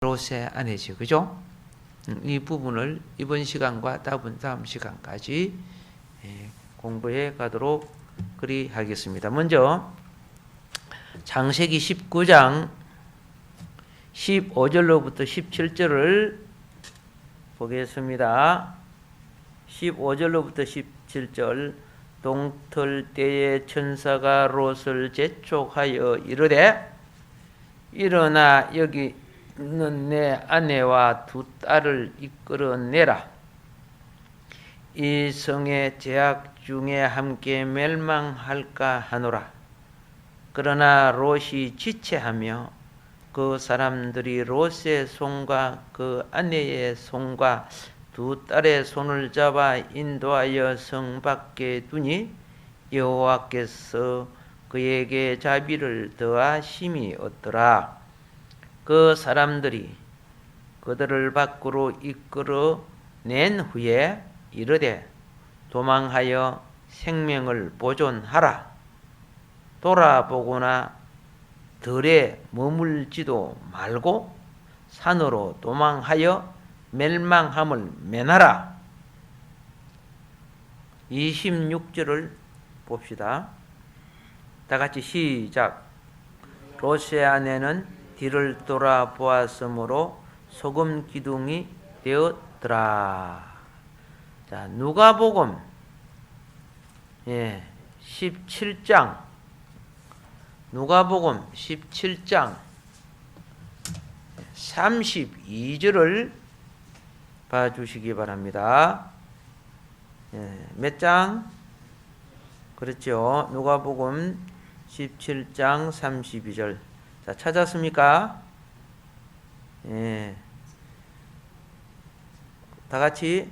롯의 아내죠. 그죠? 이 부분을 이번 시간과 다음 시간까지 공부해 가도록 그리하겠습니다. 먼저 창세기 19장 15절로부터 17절을 보겠습니다. 15절로부터 17절. 동틀 때에 천사가 롯을 재촉하여 이르되 일어나 여기 있는 내 아내와 두 딸을 이끌어내라. 이 성의 제약 중에 함께 멸망할까 하노라. 그러나 롯이 지체하며 그 사람들이 롯의 손과 그 아내의 손과 두 딸의 손을 잡아 인도하여 성 밖에 두니 여호와께서 그에게 자비를 더하심이 없더라. 그 사람들이 그들을 밖으로 이끌어낸 후에 이르되 도망하여 생명을 보존하라. 돌아보거나 들에 머물지도 말고 산으로 도망하여 멸망함을 면하라. 26절을 봅시다. 다 같이 시작. 롯의 아내는 뒤를 돌아보았으므로 소금 기둥이 되었더라. 자, 누가복음 17장. 누가복음 17장 32절을 봐주시기 바랍니다. 몇 장? 그렇죠. 누가복음 17장 32절. 자, 찾았습니까? 다 같이.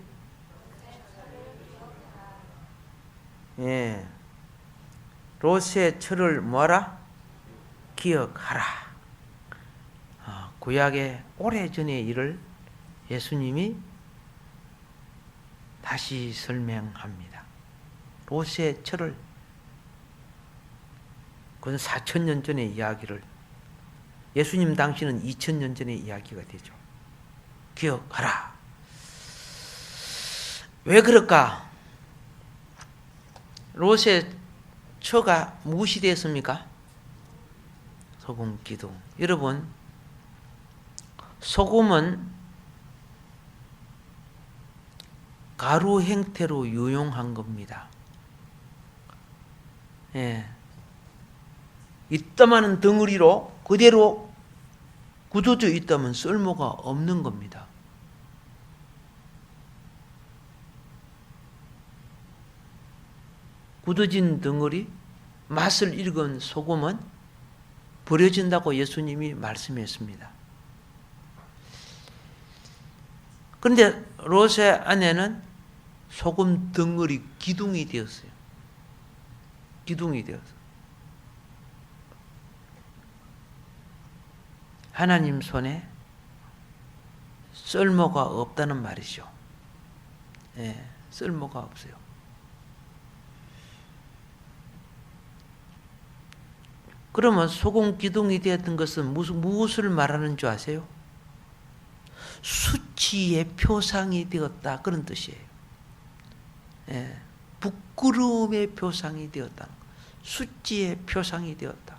롯의 철을 뭐하라? 기억하라. 구약의 오래전의 일을 예수님이 다시 설명합니다. 롯의 철을, 그건 4,000년 전의 이야기를, 예수님 당시는 2,000년 전의 이야기가 되죠. 기억하라. 왜 그럴까? 롯의 처가 무엇이 되었습니까? 소금 기둥. 여러분, 소금은 가루 형태로 유용한 겁니다. 이따만한 덩어리로 그대로 굳어져 있다면 쓸모가 없는 겁니다. 굳어진 덩어리, 맛을 잃은 소금은 버려진다고 예수님이 말씀했습니다. 그런데 롯의 아내는 소금 덩어리 기둥이 되었어요. 기둥이 되었어요. 하나님 손에 쓸모가 없다는 말이죠. 쓸모가 없어요. 그러면 소금 기둥이 되었던 것은 무엇을 말하는 줄 아세요? 수치의 표상이 되었다, 그런 뜻이에요. 부끄러움의 표상이 되었다. 수치의 표상이 되었다.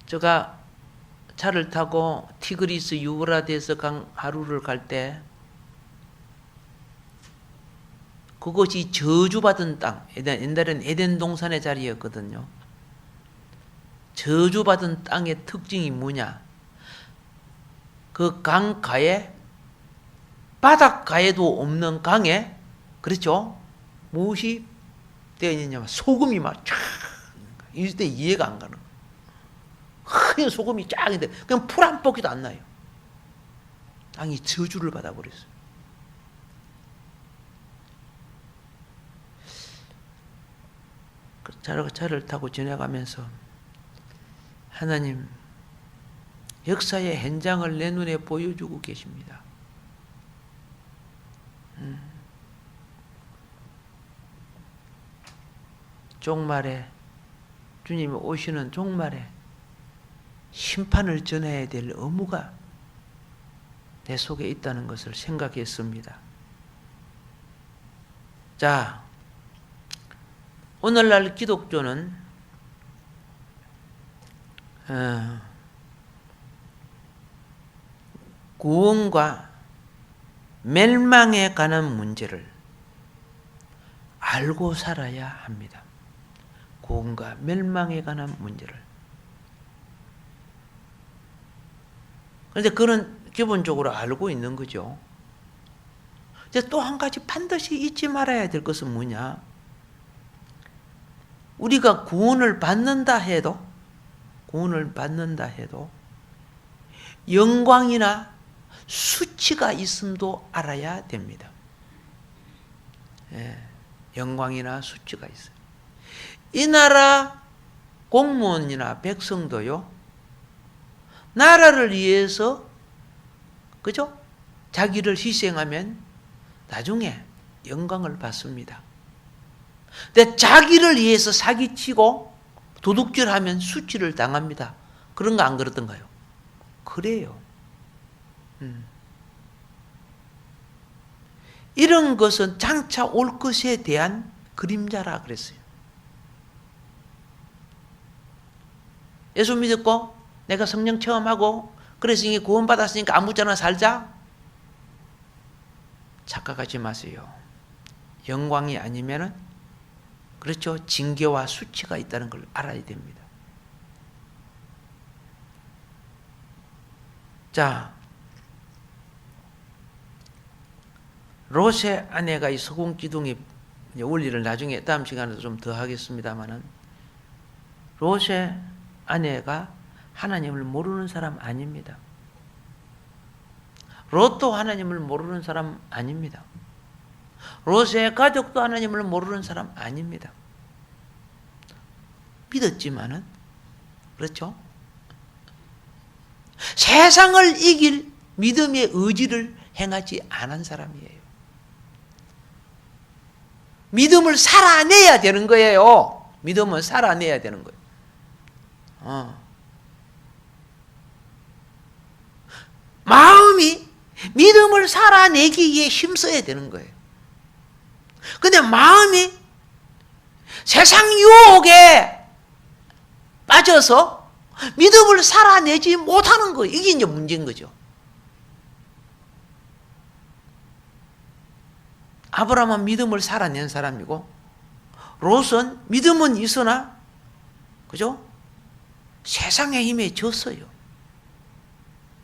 제가 차를 타고 티그리스 유브라데스 강 하루를 갈 때 그것이 저주받은 땅, 옛날에는 에덴 동산의 자리였거든요. 저주받은 땅의 특징이 뭐냐? 그 강가에, 바닷가에도 없는 강에, 그렇죠? 무엇이 되어 있느냐? 소금이 막 쫙, 이럴 때 이해가 안 가는 거예요. 큰 소금이 쫙 있는데 그냥 풀 한 포기도 안 나요. 땅이 저주를 받아버렸어요. 차를 타고 지나가면서 하나님 역사의 현장을 내 눈에 보여주고 계십니다. 종말에 주님이 오시는 종말에 심판을 전해야 될 의무가 내 속에 있다는 것을 생각했습니다. 자, 오늘날 기독교는 구원과 멸망에 관한 문제를 알고 살아야 합니다. 구원과 멸망에 관한 문제를. 그런데 그는 기본적으로 알고 있는 거죠. 이제 또 한 가지 반드시 잊지 말아야 될 것은 뭐냐? 우리가 구원을 받는다 해도 영광이나 수치가 있음도 알아야 됩니다. 예, 영광이나 수치가 있어요. 이 나라 공무원이나 백성도요, 나라를 위해서, 그죠? 자기를 희생하면 나중에 영광을 받습니다. 근데 자기를 위해서 사기치고 도둑질하면 수치를 당합니다. 그런 거 안 그렇던가요? 그래요. 이런 것은 장차 올 것에 대한 그림자라 그랬어요. 예수 믿었고 내가 성령 체험하고 그래서 이게 구원받았으니까 아무렇게나 살자? 착각하지 마세요. 영광이 아니면은, 그렇죠, 징계와 수치가 있다는 걸 알아야 됩니다. 자, 롯의 아내가 이 서공 기둥의 원리를 나중에 다음 시간에도 좀 더 하겠습니다만은, 롯의 아내가 하나님을 모르는 사람 아닙니다. 롯도 하나님을 모르는 사람 아닙니다. 롯의 가족도 하나님을 모르는 사람 아닙니다. 믿었지만은, 그렇죠? 세상을 이길 믿음의 의지를 행하지 않은 사람이에요. 믿음을 살아내야 되는 거예요. 믿음을 살아내야 되는 거예요. 마음이 믿음을 살아내기에 힘써야 되는 거예요. 근데 마음이 세상 유혹에 빠져서 믿음을 살아내지 못하는 거예요. 이게 이제 문제인 거죠. 아브라함은 믿음을 살아낸 사람이고, 롯은 믿음은 있으나, 그죠? 세상의 힘에 졌어요.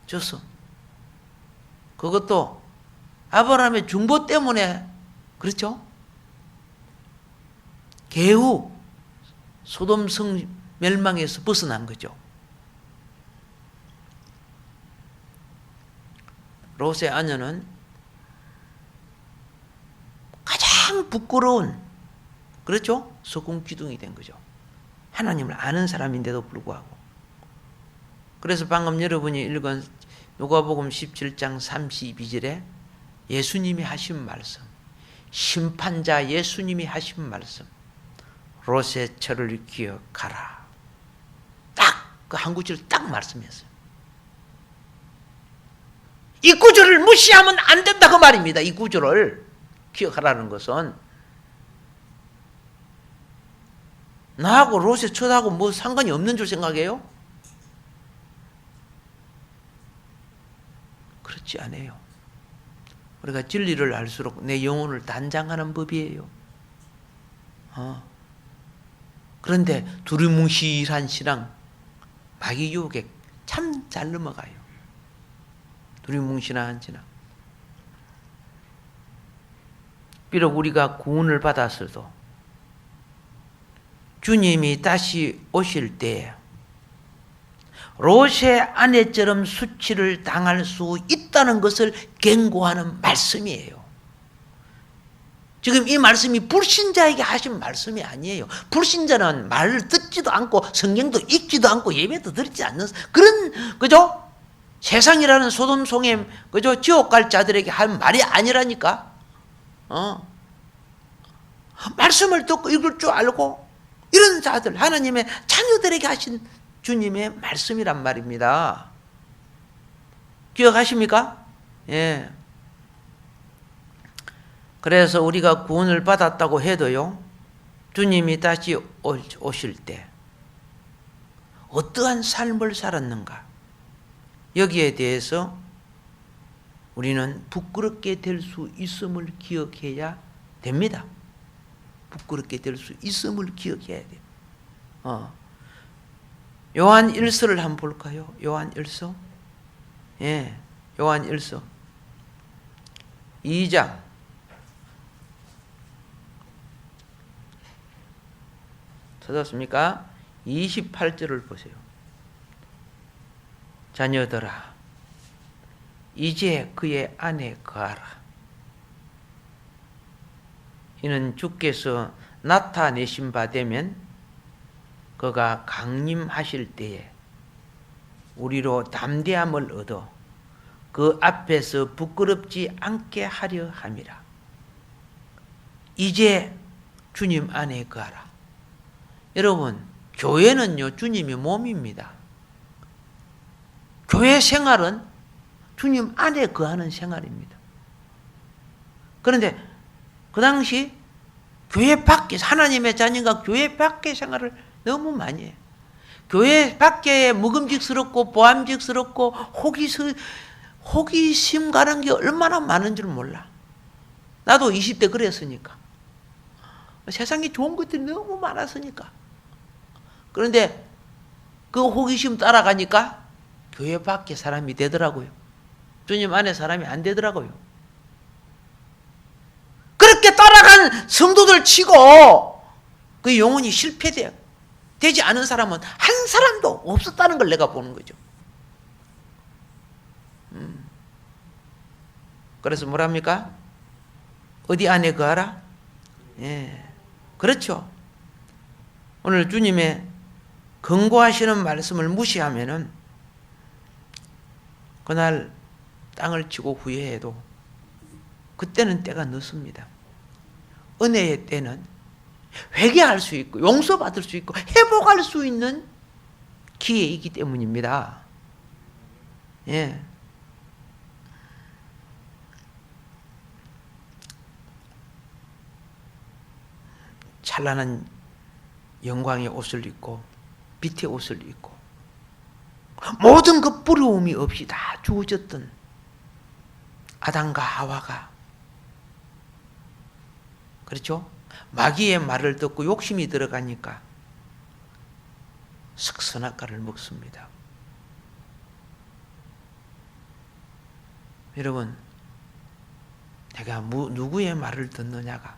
졌어. 그것도 아브라함의 중보 때문에, 그렇죠? 개후 소돔 성 멸망에서 벗어난 거죠. 롯의 아내는 가장 부끄러운, 그렇죠? 서궁 기둥이 된 거죠. 하나님을 아는 사람인데도 불구하고. 그래서 방금 여러분이 읽은 누가복음 17장 32절에 예수님이 하신 말씀, 심판자 예수님이 하신 말씀, 롯의 철을 기억하라. 딱 그 한 구절을 딱 말씀했어요. 이 구절을 무시하면 안 된다 그 말입니다. 이 구절을 기억하라는 것은, 나하고 롯의 철하고 뭐 상관이 없는 줄 생각해요? 그렇지 않아요. 우리가 진리를 알수록 내 영혼을 단장하는 법이에요. 그런데 두리뭉실한 신앙, 마귀 유혹에 참 잘 넘어가요. 두리뭉실한 신앙. 비록 우리가 구원을 받았어도 주님이 다시 오실 때 롯의 아내처럼 수치를 당할 수 있다는 것을 경고하는 말씀이에요. 지금 이 말씀이 불신자에게 하신 말씀이 아니에요. 불신자는 말을 듣지도 않고 성경도 읽지도 않고 예배도 드리지 않는 그런, 그죠? 세상이라는 소돔 송엠, 그죠? 지옥 갈 자들에게 한 말이 아니라니까. 말씀을 듣고 읽을 줄 알고 이런 자들, 하나님의 자녀들에게 하신 주님의 말씀이란 말입니다. 기억하십니까? 예. 그래서 우리가 구원을 받았다고 해도요, 주님이 다시 오실 때 어떠한 삶을 살았는가, 여기에 대해서 우리는 부끄럽게 될 수 있음을 기억해야 됩니다. 부끄럽게 될 수 있음을 기억해야 돼요. 요한 1서를 한번 볼까요? 요한 1서. 예, 요한 1서 2장 28절을 보세요. 자녀들아, 이제 그의 안에 거하라. 이는 주께서 나타내신 바 되면 그가 강림하실 때에 우리로 담대함을 얻어 그 앞에서 부끄럽지 않게 하려 함이라. 이제 주님 안에 거하라. 여러분, 교회는요, 주님의 몸입니다. 교회 생활은 주님 안에 거하는 생활입니다. 그런데 그 당시 교회 밖에, 하나님의 자녀가 교회 밖에 생활을 너무 많이 해요. 교회 밖에 묵음직스럽고 보암직스럽고 호기심 가는 게 얼마나 많은 줄 몰라. 나도 20대 그랬으니까. 세상에 좋은 것들이 너무 많았으니까. 그런데 그 호기심 따라가니까 교회 밖에 사람이 되더라고요. 주님 안에 사람이 안 되더라고요. 그렇게 따라간 성도들 치고 그 영혼이 실패돼요. 되지 않은 사람은 한 사람도 없었다는 걸 내가 보는 거죠. 그래서 뭐랍니까? 어디 안에 거하라? 예, 그렇죠. 오늘 주님의 권고하시는 말씀을 무시하면은 그날 땅을 치고 후회해도 그때는 때가 늦습니다. 은혜의 때는 회개할 수 있고 용서받을 수 있고 회복할 수 있는 기회이기 때문입니다. 예. 찬란한 영광의 옷을 입고 빛의 옷을 입고 모든 그 부러움이 없이 다 주어졌던 아담과 하와가, 그렇죠? 마귀의 말을 듣고 욕심이 들어가니까 석선악과를 먹습니다. 여러분, 내가 누구의 말을 듣느냐가,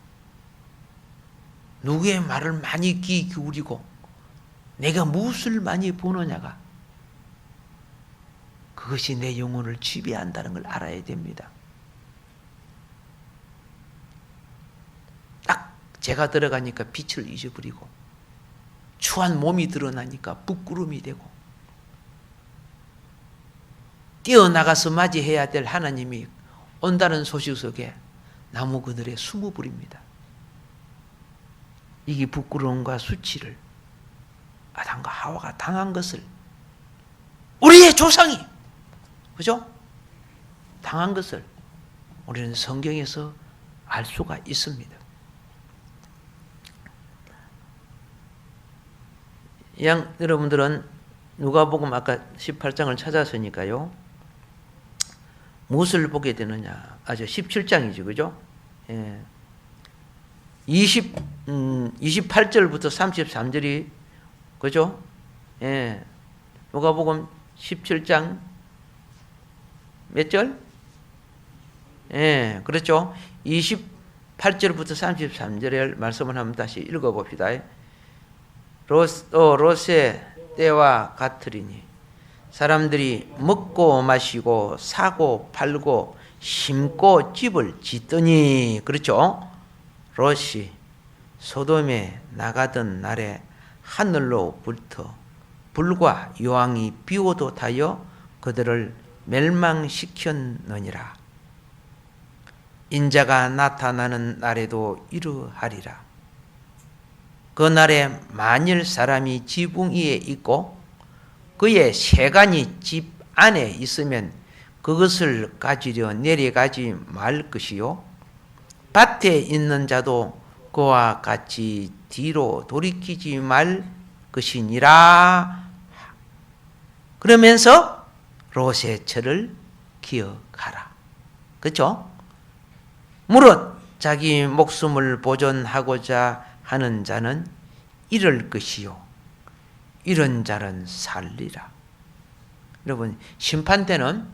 누구의 말을 많이 귀 기울이고 내가 무엇을 많이 보느냐가, 그것이 내 영혼을 지배한다는 걸 알아야 됩니다. 딱 제가 들어가니까 빛을 잊어버리고 추한 몸이 드러나니까 부끄러움이 되고 뛰어나가서 맞이해야 될 하나님이 온다는 소식 속에 나무 그늘에 숨어버립니다. 이게 부끄러움과 수치를 아담과 하와가 당한 것을 우리의 조상이, 그죠? 당한 것을 우리는 성경에서 알 수가 있습니다. 여러분들은 누가복음 아까 18장을 찾았으니까요. 무엇을 보게 되느냐? 17장이죠. 그죠? 예. 28절부터 33절이, 그죠? 예. 누가복음 17장 몇 절? 예, 그렇죠. 28절부터 33절의 말씀을 한번 다시 읽어봅시다. 롯의 때와 같으리니 사람들이 먹고 마시고 사고 팔고 심고 집을 짓더니, 그렇죠. 롯이 소돔에 나가던 날에 하늘로부터 불과 유황이 비오도 타여 그들을 멸망시켰느니라. 인자가 나타나는 날에도 이러하리라. 그 날에 만일 사람이 지붕 위에 있고 그의 세간이 집 안에 있으면 그것을 가지려 내려가지 말 것이요 밭에 있는 자도 그와 같이 뒤로 돌이키지 말 것이니라. 그러면서 롯의 철을 기억하라. 그렇죠? 무릇 자기 목숨을 보존하고자 하는 자는 잃을 것이요 이런 자는 살리라. 여러분 심판 때는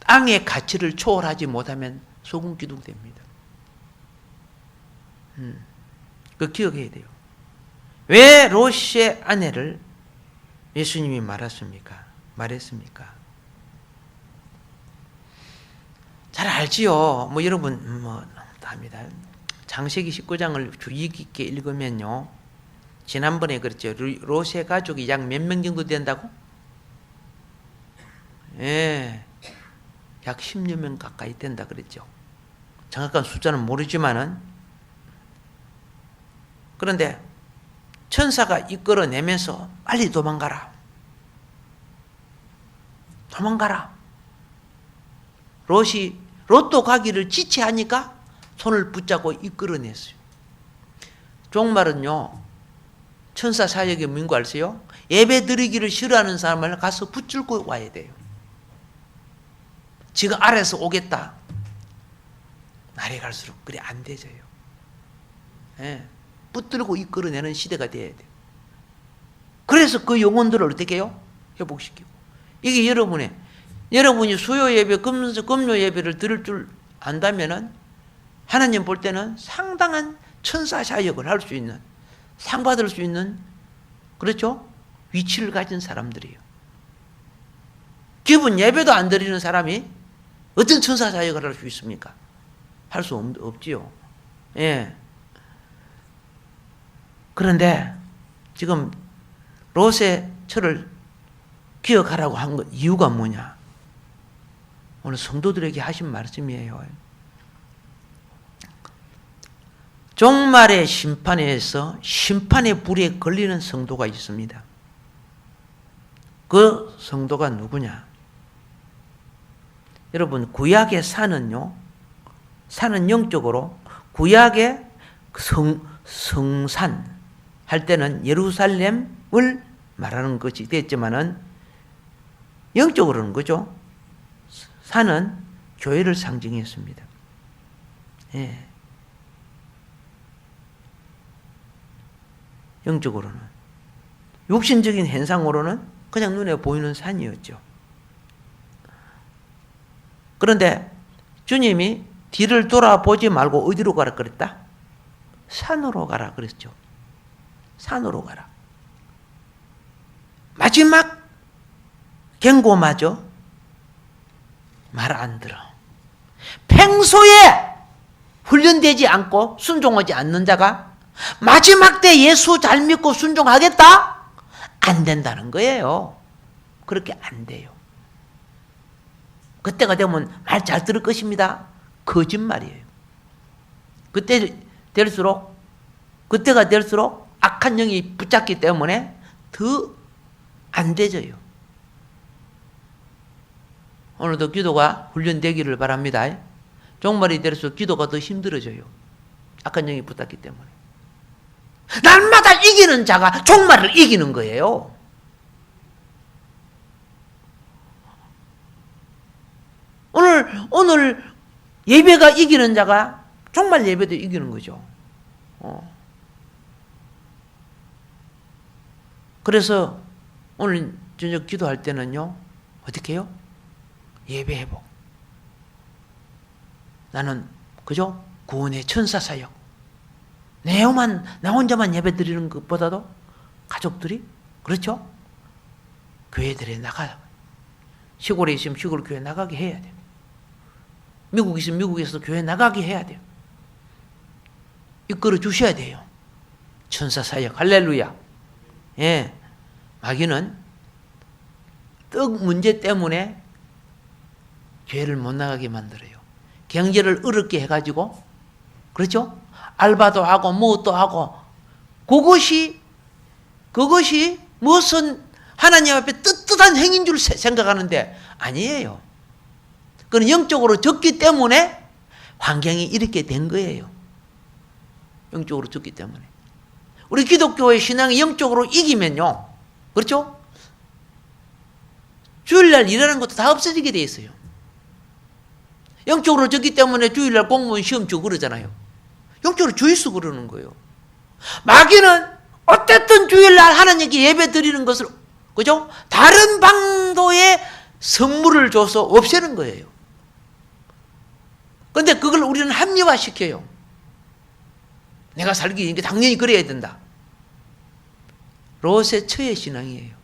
땅의 가치를 초월하지 못하면 소금 기둥 됩니다. 그거 기억해야 돼요. 왜 롯의 아내를 예수님이 말했습니까? 잘 알지요. 뭐 여러분 뭐 합니다. 창세기 19장을 주의 깊게 읽으면요. 지난번에 그랬죠. 롯의 가족이 약 몇 명 정도 된다고? 약 10여 명 가까이 된다 그랬죠. 정확한 숫자는 모르지만은 그런데 천사가 이끌어내면서 빨리 도망가라. 롯도 가기를 지체하니까 손을 붙잡고 이끌어냈어요. 종말은요. 천사 사역의 뭔고 아세요? 예배 드리기를 싫어하는 사람을 가서 붙들고 와야 돼요. 지가 아래서 오겠다. 날이 갈수록 그래 안 되져요. 붙들고 이끌어내는 시대가 돼야 돼요. 그래서 그 영혼들을 어떻게 해요? 회복시키고. 이게 여러분이 수요 예배, 금요 예배를 들을 줄 안다면은 하나님 볼 때는 상당한 천사 사역을 할 수 있는, 상 받을 수 있는, 그렇죠? 위치를 가진 사람들이에요. 기본 예배도 안 드리는 사람이 어떤 천사 사역을 할 수 있습니까? 할 수 없지요. 그런데 지금 롯의 철을 기억하라고 한 것, 이유가 뭐냐? 오늘 성도들에게 하신 말씀이에요. 종말의 심판에서 심판의 불에 걸리는 성도가 있습니다. 그 성도가 누구냐? 여러분, 구약의 산은요, 산은 영적으로 구약의 성산 할 때는 예루살렘을 말하는 것이 됐지만은 영적으로는 그죠? 산은 교회를 상징했습니다. 영적으로는. 육신적인 현상으로는 그냥 눈에 보이는 산이었죠. 그런데 주님이 뒤를 돌아보지 말고 어디로 가라 그랬다? 산으로 가라 그랬죠. 산으로 가라. 마지막 경고마저 말 안 들어. 평소에 훈련되지 않고 순종하지 않는 자가 마지막 때 예수 잘 믿고 순종하겠다? 안 된다는 거예요. 그렇게 안 돼요. 그때가 되면 말 잘 들을 것입니다. 거짓말이에요. 그때가 될수록 악한 영이 붙잡기 때문에 더 안 되져요. 오늘도 기도가 훈련되기를 바랍니다. 종말이 될수록 기도가 더 힘들어져요. 악한 영이 붙었기 때문에. 날마다 이기는 자가 종말을 이기는 거예요. 오늘 예배가 이기는 자가 종말 예배도 이기는 거죠. 그래서 오늘 저녁 기도할 때는요, 어떻게 해요? 예배 회복. 나는, 그죠? 구원의 천사 사역. 나 혼자만 예배 드리는 것보다도 가족들이, 그렇죠? 교회들에 나가. 시골에 있으면 시골 교회 나가게 해야 돼요. 미국에 있으면 미국에서 교회 나가게 해야 돼요. 이끌어 주셔야 돼요. 천사 사역. 할렐루야. 마귀는 떡 문제 때문에 교회를 못 나가게 만들어요. 경제를 어렵게 해가지고, 그렇죠? 알바도 하고 무엇도 하고 그것이 무슨 하나님 앞에 떳떳한 행인 줄 생각하는데 아니에요. 그건 영적으로 졌기 때문에 환경이 이렇게 된 거예요. 영적으로 졌기 때문에. 우리 기독교의 신앙이 영적으로 이기면요. 그렇죠? 주일날 일하는 것도 다 없어지게 돼 있어요. 영적으로 졌기 때문에 주일날 공무원 시험 주고 그러잖아요. 영적으로 주의수 그러는 거예요. 마귀는 어쨌든 주일날 하나님께 예배 드리는 것을, 그죠? 다른 방도의 선물을 줘서 없애는 거예요. 그런데 그걸 우리는 합리화시켜요. 내가 살기 이게 당연히 그래야 된다. 롯의 처의 신앙이에요.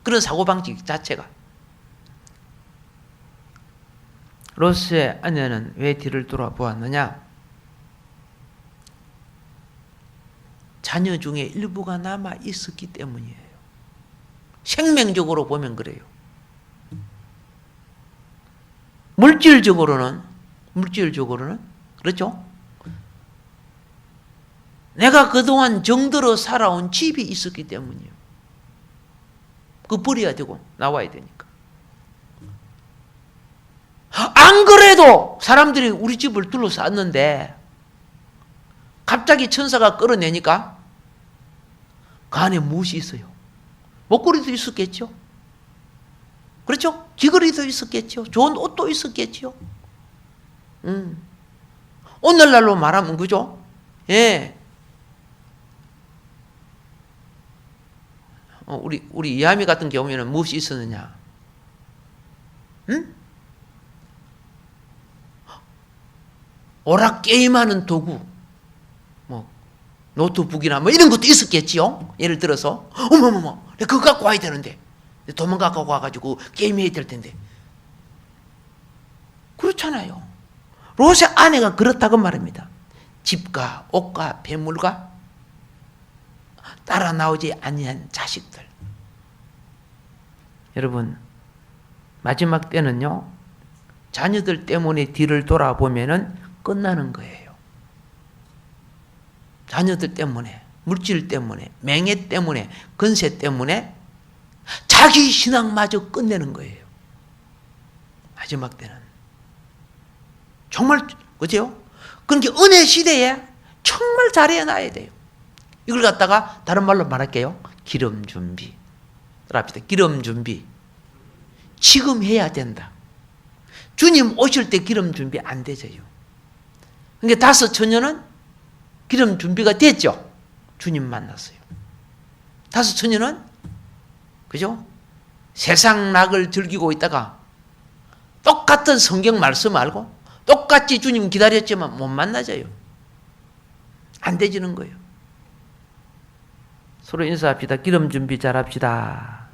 그런 사고방식 자체가. 롯의 아내는 왜 뒤를 돌아보았느냐? 자녀 중에 일부가 남아 있었기 때문이에요. 생명적으로 보면 그래요. 물질적으로는 그렇죠? 내가 그동안 정들어 살아온 집이 있었기 때문이에요. 그거 버려야 되고 나와야 되니까. 안 그래도 사람들이 우리 집을 둘러쌌는데 갑자기 천사가 끌어내니까 그 안에 무엇이 있어요? 목걸이도 있었겠죠? 그렇죠? 귀걸이도 있었겠죠? 좋은 옷도 있었겠죠? 오늘날로 말하면 그죠? 예. 우리 이하미 같은 경우에는 무엇이 있었느냐? 오락 게임하는 도구, 뭐 노트북이나 뭐 이런 것도 있었겠지요. 예를 들어서 어머머머, 내가 그거 갖고 와야 되는데 도망가 갖고 와가지고 게임해야 될 텐데. 그렇잖아요. 롯의 아내가 그렇다고 말합니다. 집과 옷과 배물과 따라 나오지 아니한 자식들. 여러분, 마지막 때는요, 자녀들 때문에 뒤를 돌아보면은 끝나는 거예요. 자녀들 때문에, 물질 때문에, 명예 때문에, 건세 때문에 자기 신앙마저 끝내는 거예요. 마지막 때는. 정말, 그죠? 그러니까 은혜 시대에 정말 잘해 놔야 돼요. 이걸 갖다가 다른 말로 말할게요. 기름 준비. 합시다. 기름 준비. 지금 해야 된다. 주님 오실 때 기름 준비 안 되져요. 그러니까 5 처녀는 기름 준비가 됐죠. 주님 만났어요. 5 처녀는 그죠? 세상 낙을 즐기고 있다가 똑같은 성경 말씀 알고 똑같이 주님 기다렸지만 못 만나져요. 안 되지는 거예요. 서로 인사합시다. 기름 준비 잘합시다.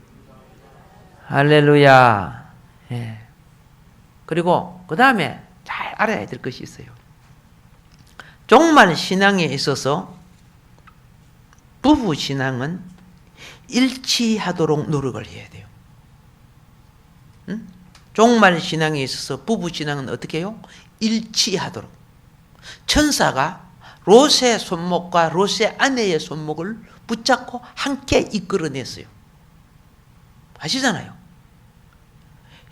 할렐루야. 예. 그리고 그 다음에 잘 알아야 될 것이 있어요. 종말 신앙에 있어서 부부 신앙은 일치하도록 노력을 해야 돼요. 종말 신앙에 있어서 부부 신앙은 어떻게 해요? 일치하도록. 천사가 롯의 손목과 롯의 아내의 손목을 붙잡고 함께 이끌어냈어요. 아시잖아요.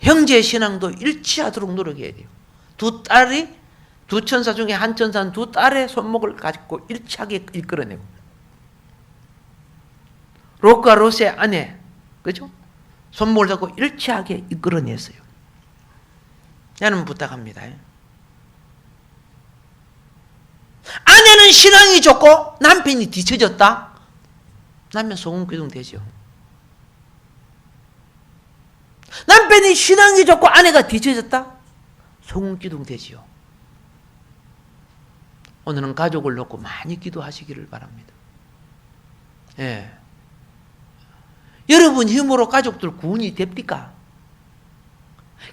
형제 신앙도 일치하도록 노력해야 돼요. 두 천사 중에 한 천사는 두 딸의 손목을 가지고 일치하게 이끌어내고, 롯과 롯의 아내, 그죠? 손목을 잡고 일치하게 이끌어냈어요. 나는 부탁합니다. 아내는 신앙이 좋고 남편이 뒤처졌다? 남편 소금기둥 되죠. 남편이 신앙이 좋고 아내가 뒤처졌다? 소금기둥 되지요. 오늘은 가족을 놓고 많이 기도하시기를 바랍니다. 예. 여러분 힘으로 가족들 구원이 됩니까?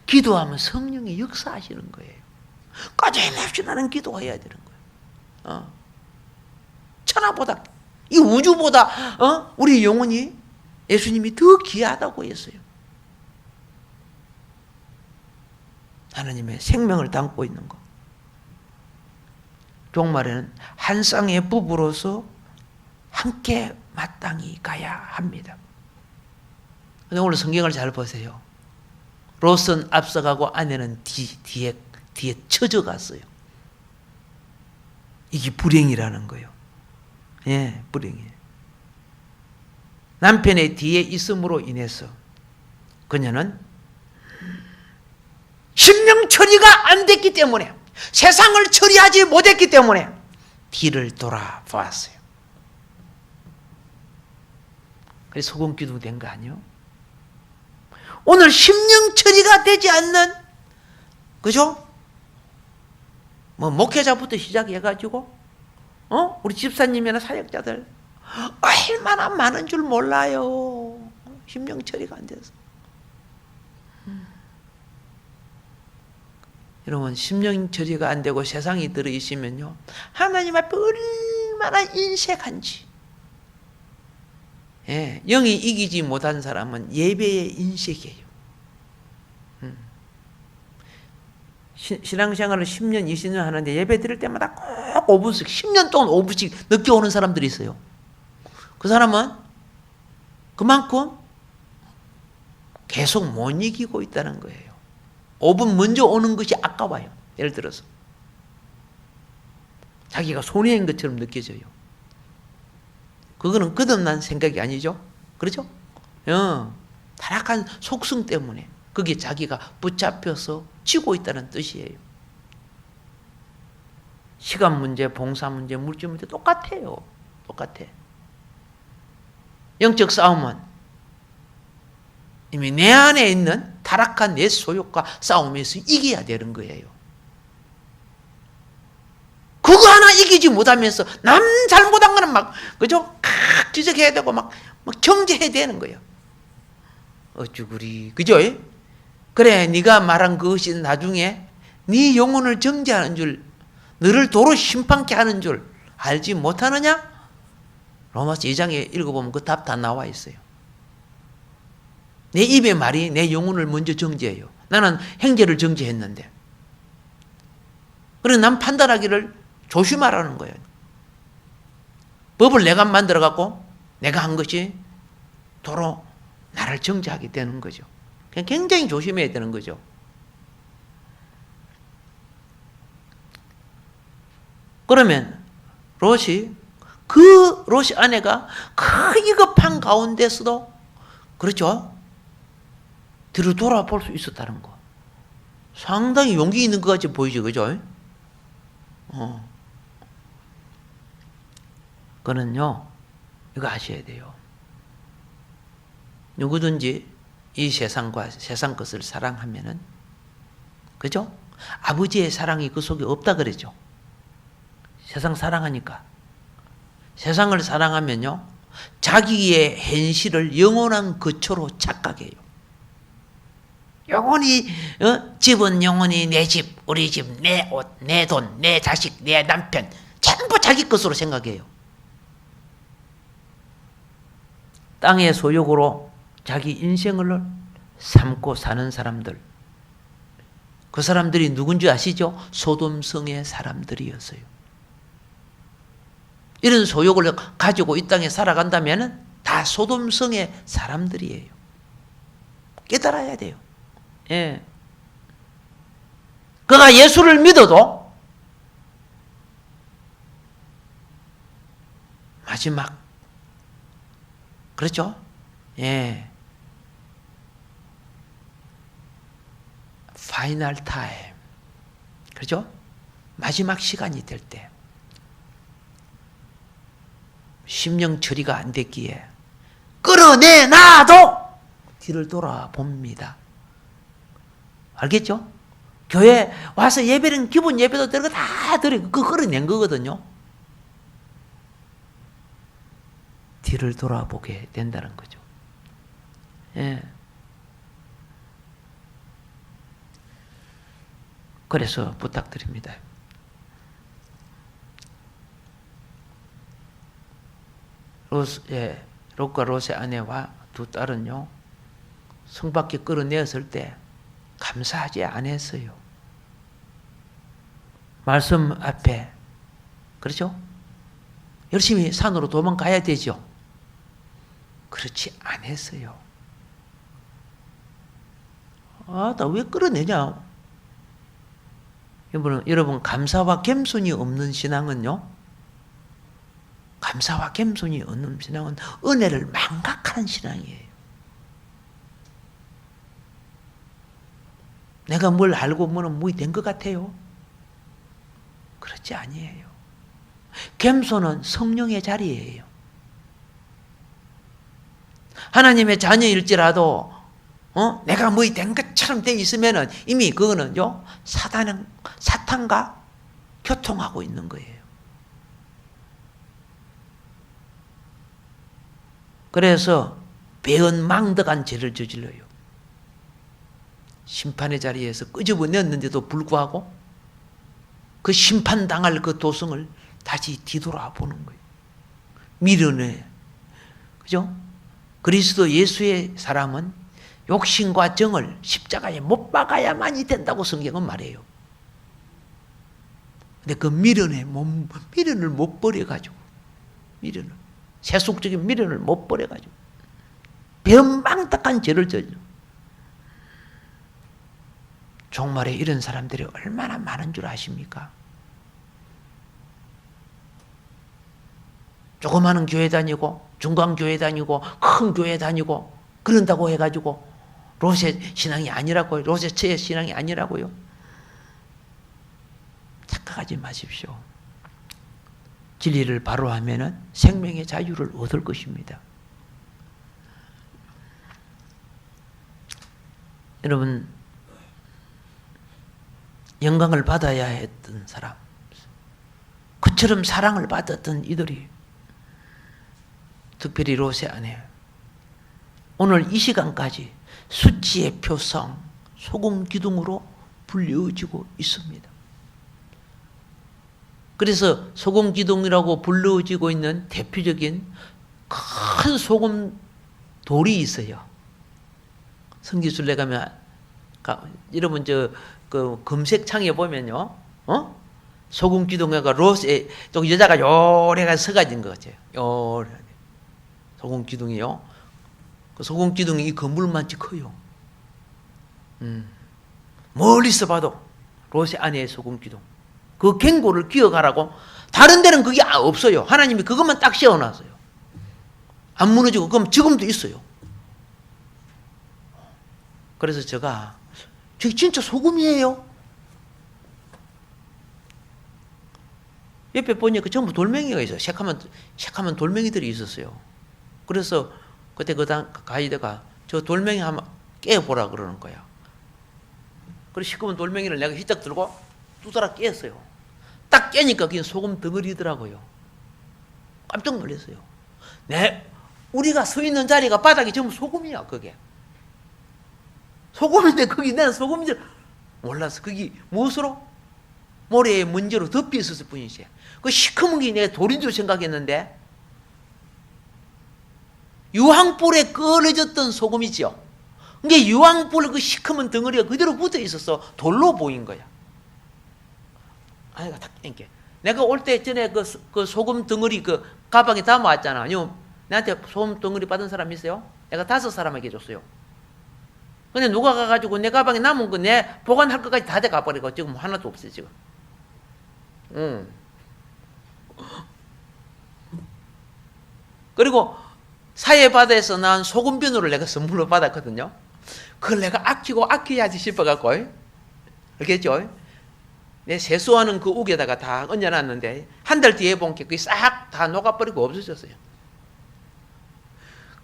기도하면 성령이 역사하시는 거예요. 꺼짐없이 나는 기도해야 되는 거예요. 천하보다, 이 우주보다 우리 영혼이 예수님이 더 귀하다고 했어요. 하나님의 생명을 담고 있는 거. 종말에는 한 쌍의 부부로서 함께 마땅히 가야 합니다. 근데 오늘 성경을 잘 보세요. 롯은 앞서가고 아내는 뒤에 쳐져갔어요. 이게 불행이라는 거예요. 예, 불행이에요. 남편의 뒤에 있음으로 인해서 그녀는 심령 처리가 안 됐기 때문에, 세상을 처리하지 못했기 때문에 뒤를 돌아보았어요. 그래서 소금기도 된 거 아니에요? 오늘 심령 처리가 되지 않는, 그죠? 뭐 목회자부터 시작해가지고 우리 집사님이나 사역자들 얼마나 많은 줄 몰라요. 심령 처리가 안 돼서. 여러분, 심령 처리가 안 되고 세상이 들어있으면요, 하나님 앞에 얼마나 인색한지. 예, 영이 이기지 못한 사람은 예배에 인색이에요. 신앙생활을 10년, 20년 하는데 예배 드릴 때마다 꼭 5분씩, 10년 동안 5분씩 늦게 오는 사람들이 있어요. 그 사람은 그만큼 계속 못 이기고 있다는 거예요. 5분 먼저 오는 것이 아까워요. 예를 들어서 자기가 손해인 것처럼 느껴져요. 그거는 끝없는 생각이 아니죠. 그렇죠? 타락한 속성 때문에 그게 자기가 붙잡혀서 지고 있다는 뜻이에요. 시간 문제, 봉사 문제, 물질 문제 똑같아요. 똑같아. 영적 싸움은 이미 내 안에 있는 타락한 내 소욕과 싸움에서 이겨야 되는 거예요. 그거 하나 이기지 못하면서 남 잘못한 거는 막, 그죠? 지적해야 되고 막 정죄해야 되는 거예요. 어쭈구리, 그죠? 그래, 네가 말한 그것이 나중에 네 영혼을 정죄하는 줄, 너를 도로 심판케 하는 줄 알지 못하느냐? 로마서 2장에 읽어보면 그 답 다 나와 있어요. 내 입의 말이 내 영혼을 먼저 정죄해요. 나는 행제를 정죄했는데. 그래서 난 판단하기를 조심하라는 거예요. 법을 내가 만들어갖고 내가 한 것이 도로 나를 정죄하게 되는 거죠. 굉장히 조심해야 되는 거죠. 그러면 롯이 아내가 그 위급한 가운데서도, 그렇죠? 뒤로 돌아볼 수 있었다는 거. 상당히 용기 있는 것 같이 보이죠, 그죠? 그는요, 이거 아셔야 돼요. 누구든지 이 세상과 세상 것을 사랑하면은, 그죠? 아버지의 사랑이 그 속에 없다 그랬죠. 세상 사랑하니까. 세상을 사랑하면요, 자기의 현실을 영원한 거처로 착각해요. 영원히, 집은 영원히 내 집, 우리 집, 내 옷, 내 돈, 내 자식, 내 남편, 전부 자기 것으로 생각해요. 땅의 소욕으로 자기 인생을 삼고 사는 사람들, 그 사람들이 누군지 아시죠? 소돔성의 사람들이었어요. 이런 소욕을 가지고 이 땅에 살아간다면 다 소돔성의 사람들이에요. 깨달아야 돼요. 예. 그가 예수를 믿어도 마지막, 그렇죠? 예. 파이널 타임. 그렇죠? 마지막 시간이 될 때. 심령 처리가 안 됐기에 끌어내놔도 뒤를 돌아봅니다. 알겠죠? 교회 와서 예배는 기본 예배도 들고 다 드리고 그거 끌어낸 거거든요. 뒤를 돌아보게 된다는 거죠. 예. 그래서 부탁드립니다. 롯과 롯의 아내와 두 딸은요, 성 밖에 끌어내었을 때 감사하지 않았어요. 말씀 앞에 그렇죠? 열심히 산으로 도망가야 되죠. 그렇지 않았어요. 나 왜 끌어내냐? 여러분, 감사와 겸손이 없는 신앙은요, 감사와 겸손이 없는 신앙은 은혜를 망각하는 신앙이에요. 내가 뭘 알고 뭐는 뭐이 된 것 같아요? 그렇지 아니에요. 겸손은 성령의 자리예요. 하나님의 자녀일지라도 내가 뭐이 된 것처럼 돼 있으면은 이미 그거는요 사탄과 교통하고 있는 거예요. 그래서 배은망덕한 죄를 저질러요. 심판의 자리에서 끄집어냈는데도 불구하고 그 심판당할 그 도성을 다시 뒤돌아보는 거예요. 미련해. 그죠? 그리스도 예수의 사람은 욕심과 정을 십자가에 못 박아야만이 된다고 성경은 말해요. 근데 그 미련을 못 버려가지고, 세속적인 미련을 못 버려가지고, 배은망덕한 죄를 저질러. 종말에 이런 사람들이 얼마나 많은 줄 아십니까? 조그마한 교회 다니고 중간교회 다니고 큰 교회 다니고 그런다고 해가지고 로세 신앙이 아니라고요. 로세처의 신앙이 아니라고요. 착각하지 마십시오. 진리를 바로 하면은 생명의 자유를 얻을 것입니다. 여러분, 영광을 받아야 했던 사람, 그처럼 사랑을 받았던 이들이 특별히 로세 안에 오늘 이 시간까지 수치의 표성, 소금 기둥으로 불려지고 있습니다. 그래서 소금 기둥이라고 불려지고 있는 대표적인 큰 소금 돌이 있어요. 성지순례 가면 여러분 그 검색창에 보면요, 소금 기둥에가 로세 또 여자가 요래가 서가진 것 같아요. 요래 소금 기둥이요. 그 소금 기둥이 이 건물만치 커요. 멀리서 봐도 로세 안에의 소금 기둥. 그 갱고를 기억하라고. 다른 데는 그게 없어요. 하나님이 그것만 딱 씌워놨어요. 안 무너지고. 그럼 지금도 있어요. 그래서 제가 저기 진짜 소금이에요. 옆에 보니까 전부 돌멩이가 있어요. 새카만 돌멩이들이 있었어요. 그래서 그때 그 가이드가 저 돌멩이 한번 깨보라 그러는 거야. 그래서 시커먼 돌멩이를 내가 휘딱 들고 두드라 깼어요. 딱 깨니까 그게 소금 덩어리더라고요. 깜짝 놀랐어요. 우리가 서 있는 자리가 바닥이 전부 소금이야, 그게. 소금인데 거기 내는 소금인 줄 몰랐어. 그게 무엇으로? 모래에 먼지로 덮여 있었을 뿐이지. 그 시커먼 게 내가 돌인 줄 생각했는데 유황불에 끓여졌던 소금이죠. 그게 유황불 그 시커먼 덩어리가 그대로 붙어 있어서 돌로 보인 거야. 아이가 딱 이렇게. 내가 올 때 전에 그 소금 덩어리 그 가방에 담아왔잖아. 나한테 소금 덩어리 받은 사람 있어요? 내가 5사람에게 줬어요. 근데 누가 가가지고 내 가방에 남은 거 내 보관할 것까지 다 돼 가버리고 지금 하나도 없어요, 지금. 그리고 사해바다에서 나온 소금 비누를 내가 선물로 받았거든요. 그걸 내가 아껴야지 싶어갖고, 알겠죠? 내 세수하는 그 욱에다가 다 얹어놨는데, 한 달 뒤에 보니까 그게 싹 다 녹아버리고 없어졌어요.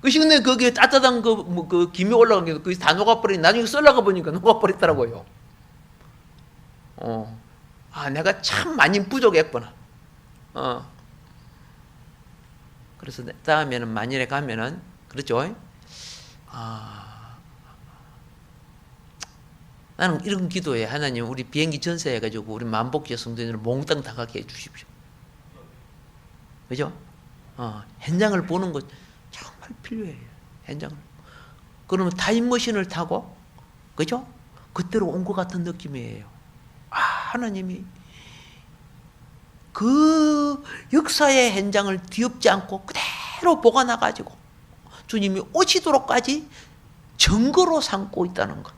근데 거기에 따뜻한 그 김이 올라간 게 그게 다 녹아버리니, 나중에 썰라가 보니까 녹아버렸더라고요. 내가 참 많이 부족했구나. 그래서 다음에는 만일에 가면은, 그렇죠? 나는 이런 기도해. 하나님, 우리 비행기 전세해가지고 우리 만복지 성도님을 몽땅 다 가게 해주십시오. 그죠? 현장을 보는 것 정말 필요해요. 현장을. 그러면 타임머신을 타고, 그죠? 그때로 온 것 같은 느낌이에요. 하나님이 그 역사의 현장을 뒤엎지 않고 그대로 보관해가지고 주님이 오시도록까지 증거로 삼고 있다는 것.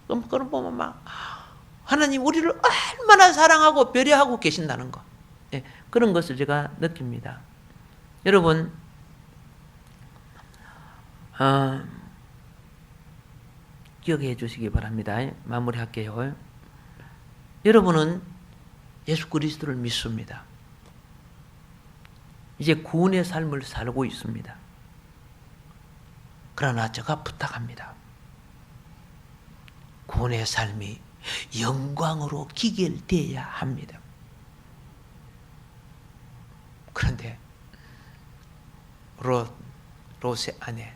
그럼 보면 막 하나님 우리를 얼마나 사랑하고 배려하고 계신다는 것. 예, 그런 것을 제가 느낍니다. 여러분, 기억해 주시기 바랍니다. 마무리할게요. 여러분은 예수 그리스도를 믿습니다. 이제 구원의 삶을 살고 있습니다. 그러나 제가 부탁합니다. 구원의 삶이 영광으로 기결되어야 합니다. 그런데 롯의 아내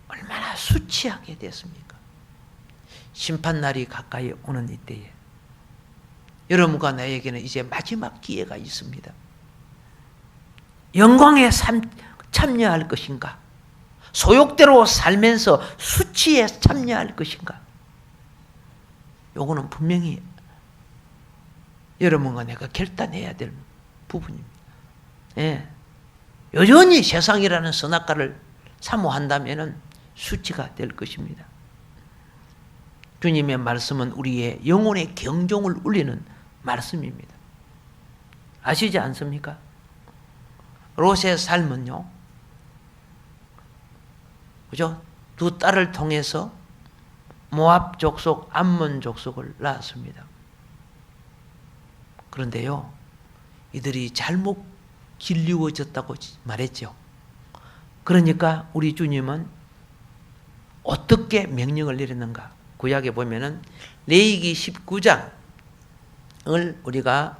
얼마나 수치하게 됐습니까? 심판날이 가까이 오는 이때에 여러분과 나에게는 이제 마지막 기회가 있습니다. 영광에 참여할 것인가? 소욕대로 살면서 수치에 참여할 것인가? 요거는 분명히 여러분과 내가 결단해야 될 부분입니다. 예. 여전히 세상이라는 선악과를 사모한다면 수치가 될 것입니다. 주님의 말씀은 우리의 영혼의 경종을 울리는 말씀입니다. 아시지 않습니까? 롯의 삶은요, 그죠? 두 딸을 통해서 모압 족속, 암몬 족속을 낳았습니다. 그런데요, 이들이 잘못 길리워졌다고 말했죠. 그러니까 우리 주님은 어떻게 명령을 내렸는가? 구약에 보면은 레위기 19장을 우리가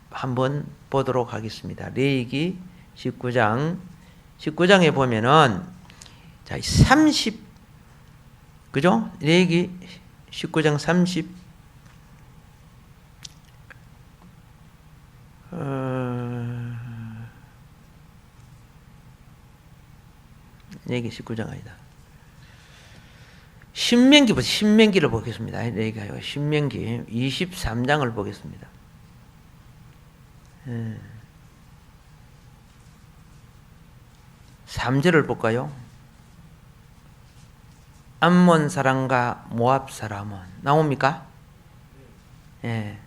한번 보도록 하겠습니다. 레위기 19장에 보면은 자, 30 그죠? 레위기 19장 30 레위기 19장 아니다. 신명기를 보겠습니다. 레위기가 신명기 23장을 보겠습니다. 3절을 볼까요? 암몬 사람과 모압 사람은 나옵니까? 예.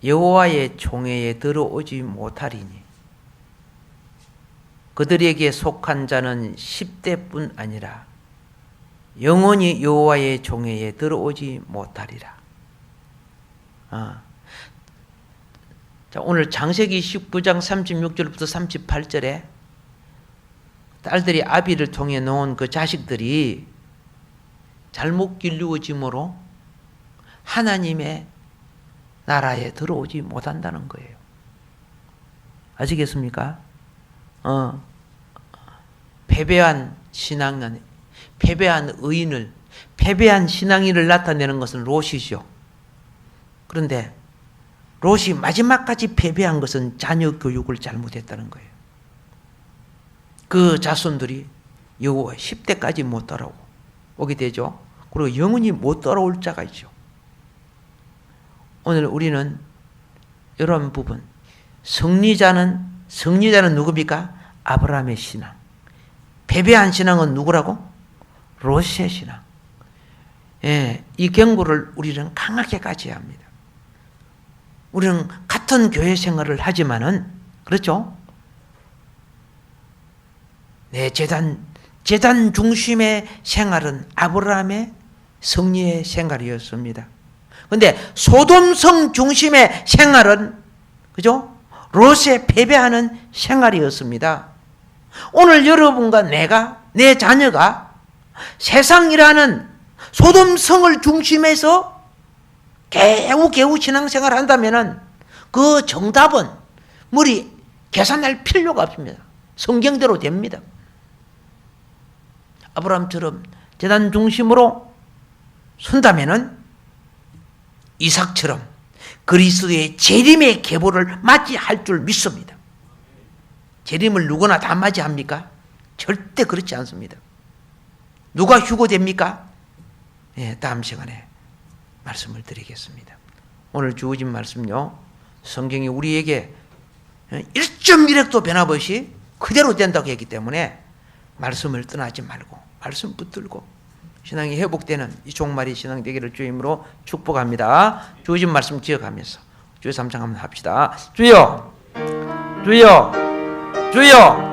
여호와의 총회에 들어오지 못하리니 그들에게 속한 자는 10대뿐 아니라 영원히 여호와의 총회에 들어오지 못하리라. 자, 오늘 창세기 19장 36절부터 38절에 딸들이 아비를 통해 놓은 그 자식들이 잘못 길르어짐으로 하나님의 나라에 들어오지 못한다는 거예요. 아시겠습니까? 패배한 신앙은, 패배한 의인을, 패배한 신앙인을 나타내는 것은 롯이죠. 그런데 롯이 마지막까지 패배한 것은 자녀 교육을 잘못했다는 거예요. 그 자손들이 여호와 10대까지 못 따라오게 되죠. 그리고 영원히 못 따라올 자가 있죠. 오늘 우리는 이런 부분, 승리자는 누굽니까? 아브라함의 신앙. 패배한 신앙은 누구라고? 롯의 신앙. 예, 이 경고를 우리는 강하게 가져야 합니다. 우리는 같은 교회 생활을 하지만은, 그렇죠? 네, 재단 중심의 생활은 아브라함의 승리의 생활이었습니다. 그런데 소돔성 중심의 생활은, 그죠? 롯에 패배하는 생활이었습니다. 오늘 여러분과 내가, 내 자녀가 세상이라는 소돔성을 중심해서 겨우 신앙생활 한다면은 그 정답은 우리 계산할 필요가 없습니다. 성경대로 됩니다. 아브라함처럼 재단 중심으로 선다면은 이삭처럼 그리스도의 재림의 계보를 맞이할 줄 믿습니다. 재림을 누구나 다 맞이합니까? 절대 그렇지 않습니다. 누가 휴거됩니까? 예, 다음 시간에 말씀을 드리겠습니다. 오늘 주어진 말씀요, 성경이 우리에게 1.1획도 변함없이 그대로 된다고 했기 때문에 말씀을 떠나지 말고 말씀 붙들고 신앙이 회복되는 이 종말이 신앙 되기를 주임으로 축복합니다. 주어진 말씀 기억하면서 주여 삼창 한번 합시다. 주여, 주여, 주여.